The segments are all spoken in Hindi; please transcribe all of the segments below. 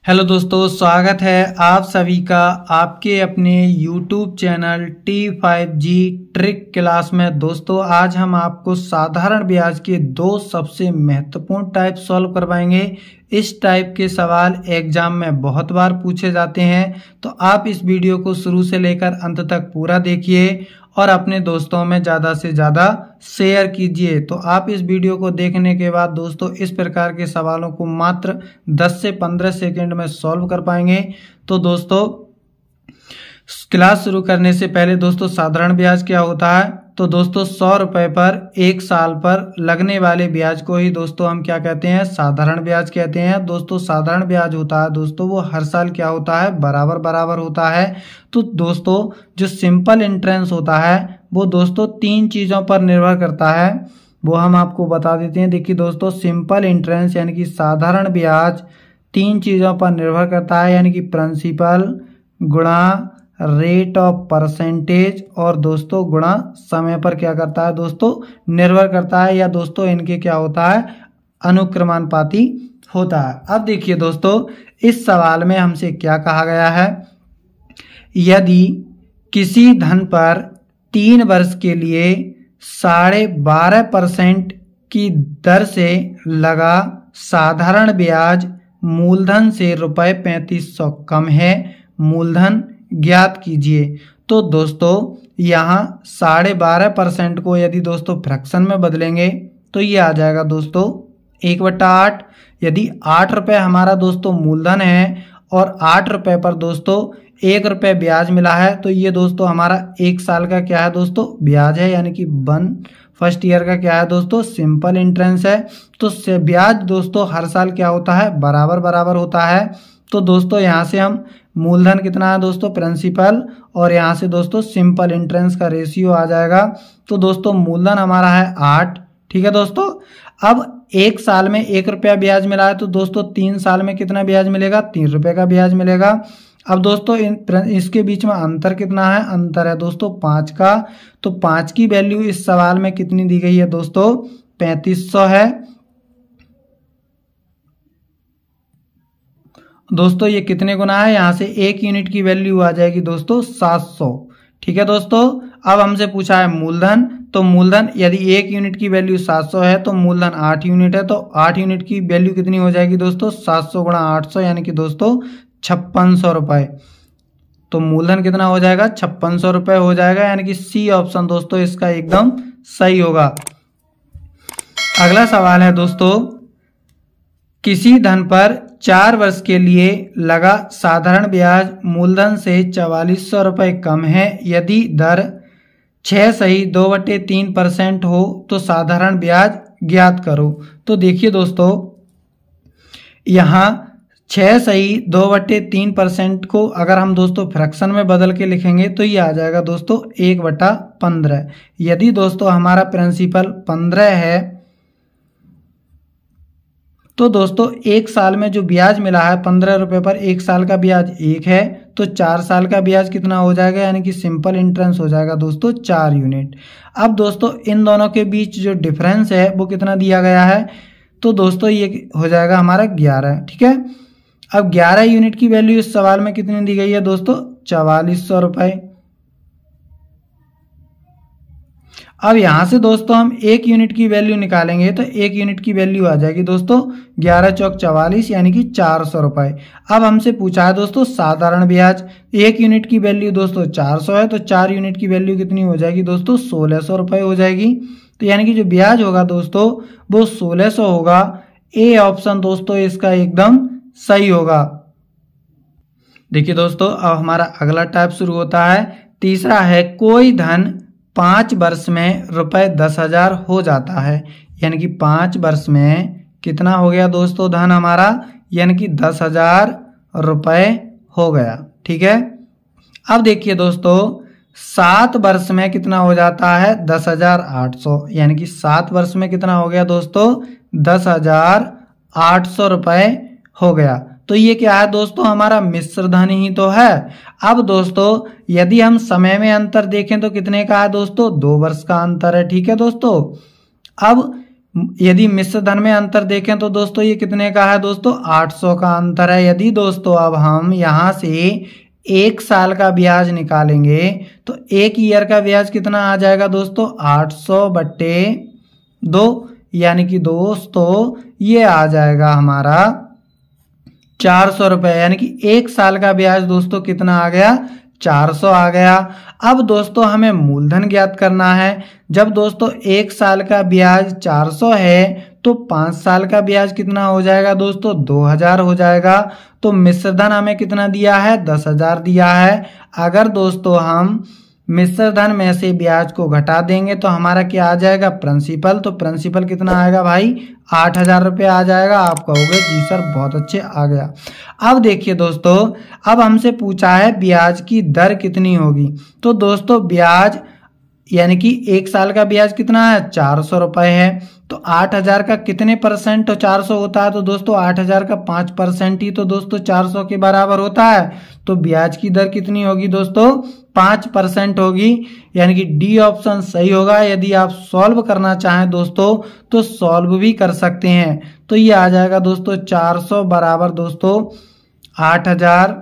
हेलो दोस्तों, स्वागत है आप सभी का आपके अपने YouTube channel T5G trick class में। दोस्तों आज हम आपको साधारण ब्याज के दो सबसे महत्वपूर्ण टाइप सॉल्व करवाएंगे। इस टाइप के सवाल एग्जाम में बहुत बार पूछे जाते हैं, तो आप इस वीडियो को शुरू से लेकर अंत तक पूरा देखिए और अपने दोस्तों में ज़्यादा से ज़्यादा शेयर कीजिए। तो आप इस वीडियो को देखने के बाद दोस्तों इस प्रकार के सवालों को मात्र 10 से 15 सेकंड में सॉल्व कर पाएंगे। तो दोस्तों क्लास शुरू करने से पहले दोस्तों साधारण ब्याज क्या होता है, तो दोस्तों 100 रुपये पर 1 साल पर लगने वाले ब्याज को ही दोस्तों हम क्या कहते हैं, साधारण ब्याज कहते हैं। दोस्तों साधारण ब्याज होता है दोस्तों वो हर साल क्या होता है, बराबर बराबर होता है। तो दोस्तों जो सिंपल इंटरेस्ट होता है वो दोस्तों 3 चीज़ों पर निर्भर करता है, वो हम आपको बता देते हैं। देखिए दोस्तों सिंपल इंटरेस्ट यानी कि साधारण ब्याज 3 चीज़ों पर निर्भर करता है, यानी कि प्रिंसिपल गुणा रेट ऑफ परसेंटेज और दोस्तों गुणा समय पर क्या करता है दोस्तों, निर्भर करता है, या दोस्तों इनके क्या होता है, अनुक्रमानुपाती होता है। अब देखिए दोस्तों इस सवाल में हमसे क्या कहा गया है, यदि किसी धन पर 3 वर्ष के लिए 12.5% की दर से लगा साधारण ब्याज मूलधन से ₹3500 कम है, मूलधन ज्ञात कीजिए। तो दोस्तों यहाँ 12.5% को यदि दोस्तों फ्रैक्शन में बदलेंगे तो ये आ जाएगा दोस्तों 1/8। यदि 8 रुपये हमारा दोस्तों मूलधन है और 8 रुपये पर दोस्तों 1 रुपये ब्याज मिला है, तो ये दोस्तों हमारा 1 साल का क्या है दोस्तों, ब्याज है, यानी कि फर्स्ट ईयर का क्या है दोस्तों, सिंपल इंटरेस्ट है। तो ब्याज दोस्तों हर साल क्या होता है, बराबर बराबर होता है। तो दोस्तों यहाँ से हम मूलधन कितना है दोस्तों, प्रिंसिपल, और यहाँ से दोस्तों सिंपल इंटरेस्ट का रेशियो आ जाएगा। तो दोस्तों मूलधन हमारा है 8, ठीक है दोस्तों। अब 1 साल में 1 रुपया ब्याज मिला है, तो दोस्तों 3 साल में कितना ब्याज मिलेगा, 3 रुपये का ब्याज मिलेगा। अब दोस्तों इसके बीच में अंतर कितना है, अंतर है दोस्तों 5 का। तो 5 की वैल्यू इस सवाल में कितनी दी गई है दोस्तों, 3500 है। दोस्तों ये कितने गुना है, यहाँ से 1 यूनिट की वैल्यू आ जाएगी दोस्तों 700, ठीक है दोस्तों। अब हमसे पूछा है मूलधन, तो मूलधन यदि 1 यूनिट की वैल्यू 700 है तो मूलधन 8 यूनिट है, तो 8 यूनिट की वैल्यू कितनी हो जाएगी दोस्तों, 700 गुणा 800 यानी कि दोस्तों 5600 रुपये। तो मूलधन कितना हो जाएगा, 5600 रुपये हो जाएगा, यानी कि सी ऑप्शन दोस्तों इसका एकदम सही होगा। अगला सवाल है दोस्तों, किसी धन पर 4 वर्ष के लिए लगा साधारण ब्याज मूलधन से 4400 रुपये कम है, यदि दर 6 सही 2/3% हो तो साधारण ब्याज ज्ञात करो। तो देखिए दोस्तों यहाँ 6 सही 2/3% को अगर हम दोस्तों फ्रैक्शन में बदल के लिखेंगे तो ये आ जाएगा दोस्तों 1/15। यदि दोस्तों हमारा प्रिंसिपल 15 है तो दोस्तों 1 साल में जो ब्याज मिला है 15 रुपये पर 1 साल का ब्याज 1 है, तो 4 साल का ब्याज कितना हो जाएगा, यानी कि सिंपल इंटरेस्ट हो जाएगा दोस्तों 4 यूनिट। अब दोस्तों इन दोनों के बीच जो डिफरेंस है वो कितना दिया गया है, तो दोस्तों ये हो जाएगा हमारा 11, ठीक है। अब 11 यूनिट की वैल्यू इस सवाल में कितनी दी गई है दोस्तों, 4400 रुपये। अब यहाँ से दोस्तों हम 1 यूनिट की वैल्यू निकालेंगे तो 1 यूनिट की वैल्यू आ जाएगी दोस्तों 11 चौक 44 यानी कि 400 रुपये। अब हमसे पूछा है दोस्तों साधारण ब्याज, 1 यूनिट की वैल्यू दोस्तों 400 है, तो 4 यूनिट की वैल्यू कितनी हो जाएगी दोस्तों, 1600 रुपये हो जाएगी। तो यानी कि जो ब्याज होगा दोस्तों वो 1600 होगा। ए ऑप्शन दोस्तों इसका एकदम सही होगा। देखिए दोस्तों अब हमारा अगला टाइप शुरू होता है। तीसरा है, कोई धन 5 वर्ष में ₹10,000 हो जाता है, यानी कि 5 वर्ष में कितना हो गया दोस्तों धन हमारा, यानी कि 10,000 रुपये हो गया, ठीक है। अब देखिए दोस्तों 7 वर्ष में कितना हो जाता है, 10,800, यानी कि 7 वर्ष में कितना हो गया दोस्तों, 10,800 रुपये हो गया। तो ये क्या है दोस्तों, हमारा मिश्र धन ही तो है। अब दोस्तों यदि हम समय में अंतर देखें तो कितने का है दोस्तों, 2 वर्ष का अंतर है, ठीक है दोस्तों। अब यदि मिश्र धन में अंतर देखें तो दोस्तों ये कितने का है दोस्तों, 800 का अंतर है। यदि दोस्तों अब हम यहाँ से 1 साल का ब्याज निकालेंगे तो 1 ईयर का ब्याज कितना आ जाएगा दोस्तों, 800/2, यानी कि दोस्तों ये आ जाएगा हमारा 400 रुपये, यानी कि 1 साल का ब्याज दोस्तों कितना आ गया, 400 आ गया। अब दोस्तों हमें मूलधन ज्ञात करना है। जब दोस्तों 1 साल का ब्याज 400 है तो 5 साल का ब्याज कितना हो जाएगा दोस्तों, 2000 हो जाएगा। तो मिश्रधन हमें कितना दिया है, 10,000 दिया है। अगर दोस्तों हम मिश्रधन में से ब्याज को घटा देंगे तो हमारा क्या आ जाएगा, प्रिंसिपल। तो प्रिंसिपल कितना आएगा भाई, 8,000 रुपये आ जाएगा। आप कहोगे जी सर बहुत अच्छे आ गया। अब देखिए दोस्तों, अब हमसे पूछा है ब्याज की दर कितनी होगी। तो दोस्तों ब्याज यानी कि 1 साल का ब्याज कितना है, 400 रुपये है। तो 8,000 का कितने परसेंट 400 होता है, तो दोस्तों 8,000 का 5% ही तो दोस्तों 400 के बराबर होता है। तो ब्याज की दर कितनी होगी दोस्तों, 5% होगी, यानी कि डी ऑप्शन सही होगा। यदि आप सॉल्व करना चाहें दोस्तों तो सॉल्व भी कर सकते हैं। तो ये आ जाएगा दोस्तों 400 बराबर दोस्तों 8,000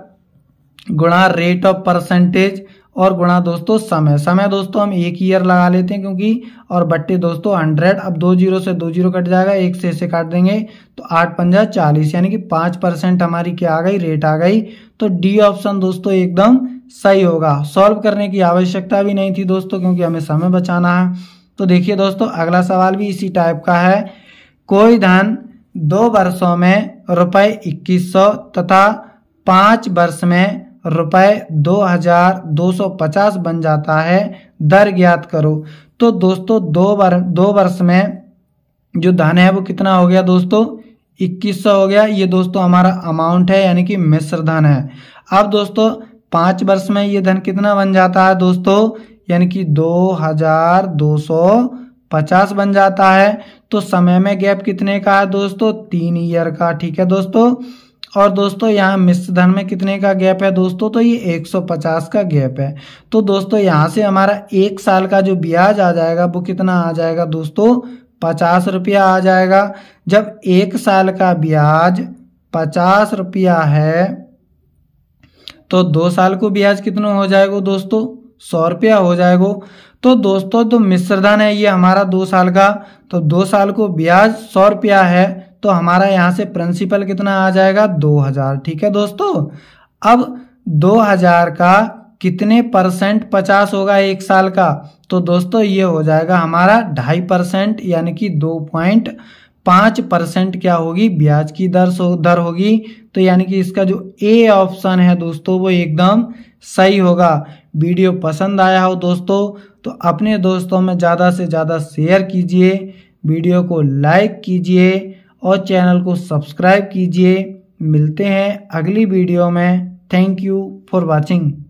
गुणा रेट ऑफ परसेंटेज और गुणा दोस्तों समय। समय दोस्तों हम 1 ईयर लगा लेते हैं क्योंकि, और बट्टे दोस्तों 100। अब 2 जीरो से 2 जीरो कट जाएगा, 1 से इसे काट देंगे तो 8×5 = 40, यानी कि 5% हमारी क्या आ गई, रेट आ गई। तो डी ऑप्शन दोस्तों एकदम सही होगा। सॉल्व करने की आवश्यकता भी नहीं थी दोस्तों क्योंकि हमें समय बचाना है। तो देखिए दोस्तों अगला सवाल भी इसी टाइप का है। कोई धन 2 वर्षों में ₹2100 तथा 5 वर्ष में ₹2,250 बन जाता है, दर ज्ञात करो। तो दोस्तों 2 वर्ष में जो धन है वो कितना हो गया दोस्तों, 2100 हो गया। ये दोस्तों हमारा अमाउंट है, यानी कि मिश्र धन है। अब दोस्तों 5 वर्ष में ये धन कितना बन जाता है दोस्तों, यानी कि 2,250 बन जाता है। तो समय में गैप कितने का है दोस्तों, 3 ईयर का, ठीक है दोस्तों। और दोस्तों यहाँ मिश्र धन में कितने का गैप है दोस्तों, तो ये 150 का गैप है। तो दोस्तों यहाँ से हमारा 1 साल का जो ब्याज आ जाएगा वो कितना आ जाएगा दोस्तों, 50 रुपया आ जाएगा। जब 1 साल का ब्याज 50 रुपया है तो 2 साल को ब्याज कितना हो जाएगा दोस्तों, 100 रुपया हो जाएगा। तो दोस्तों तो मिश्रधन है ये हमारा 2 साल का, तो 2 साल को ब्याज 100 रुपया है। तो हमारा यहाँ से प्रिंसिपल कितना आ जाएगा, 2000, ठीक है दोस्तों। अब 2000 का कितने परसेंट 50 होगा 1 साल का, तो दोस्तों ये हो जाएगा हमारा 2.5%, यानी कि 2.5% क्या होगी, ब्याज की दर होगी। तो यानी कि इसका जो ए ऑप्शन है दोस्तों वो एकदम सही होगा। वीडियो पसंद आया हो दोस्तों तो अपने दोस्तों में ज़्यादा से ज़्यादा शेयर कीजिए, वीडियो को लाइक कीजिए और चैनल को सब्सक्राइब कीजिए। मिलते हैं अगली वीडियो में। Thank you for watching.